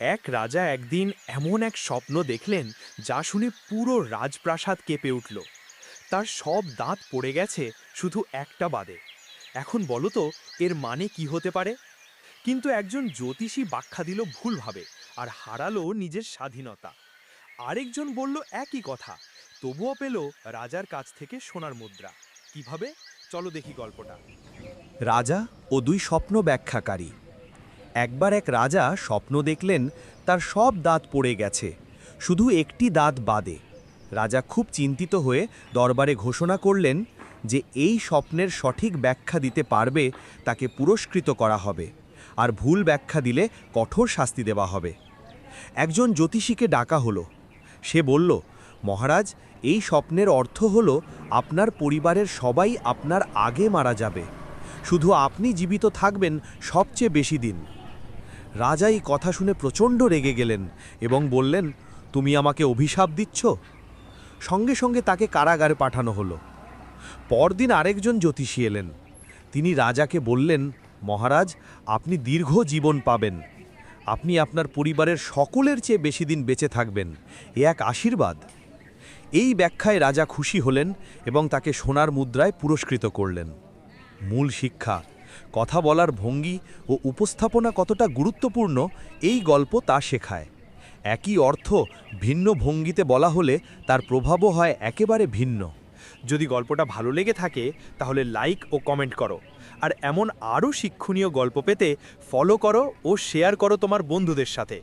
এক রাজা একদিন এমন এক স্বপ্ন দেখলেন যা শুনে পুরো রাজপ্রাসাদ কেঁপে উঠল। তার সব দাঁত পড়ে গেছে, শুধু একটা বাদে। এখন বলো তো, এর মানে কি হতে পারে? কিন্তু একজন জ্যোতিষী ব্যাখ্যা দিল ভুলভাবে, আর হারালো নিজের স্বাধীনতা। আরেকজন বলল একই কথা, তবুও পেল রাজার কাছ থেকে সোনার মুদ্রা। কিভাবে? চলো দেখি গল্পটা। রাজা ও দুই স্বপ্ন ব্যাখ্যাকারী। একবার এক রাজা স্বপ্ন দেখলেন তার সব দাঁত পড়ে গেছে, শুধু একটি দাঁত বাদে। রাজা খুব চিন্তিত হয়ে দরবারে ঘোষণা করলেন যে এই স্বপ্নের সঠিক ব্যাখ্যা দিতে পারবে তাকে পুরস্কৃত করা হবে, আর ভুল ব্যাখ্যা দিলে কঠোর শাস্তি দেওয়া হবে। একজন জ্যোতিষীকে ডাকা হলো। সে বলল, মহারাজ, এই স্বপ্নের অর্থ হলো আপনার পরিবারের সবাই আপনার আগে মারা যাবে, শুধু আপনি জীবিত থাকবেন সবচেয়ে বেশি দিন। রাজা এই কথা শুনে প্রচণ্ড রেগে গেলেন এবং বললেন, তুমি আমাকে অভিশাপ দিচ্ছ। সঙ্গে সঙ্গে তাকে কারাগারে পাঠানো হলো। পরদিন আরেকজন জ্যোতিষী এলেন। তিনি রাজাকে বললেন, মহারাজ, আপনি দীর্ঘ জীবন পাবেন, আপনি আপনার পরিবারের সকলের চেয়ে বেশি দিন বেঁচে থাকবেন, এ এক আশীর্বাদ। এই ব্যাখ্যায় রাজা খুশি হলেন এবং তাকে সোনার মুদ্রায় পুরস্কৃত করলেন। মূল শিক্ষা: কথা বলার ভঙ্গি ও উপস্থাপনা কতটা গুরুত্বপূর্ণ এই গল্প তা শেখায়। একই অর্থ ভিন্ন ভঙ্গিতে বলা হলে তার প্রভাবও হয় একেবারে ভিন্ন। যদি গল্পটা ভালো লেগে থাকে তাহলে লাইক ও কমেন্ট করো, আর এমন আরও শিক্ষণীয় গল্প পেতে ফলো করো ও শেয়ার করো তোমার বন্ধুদের সাথে।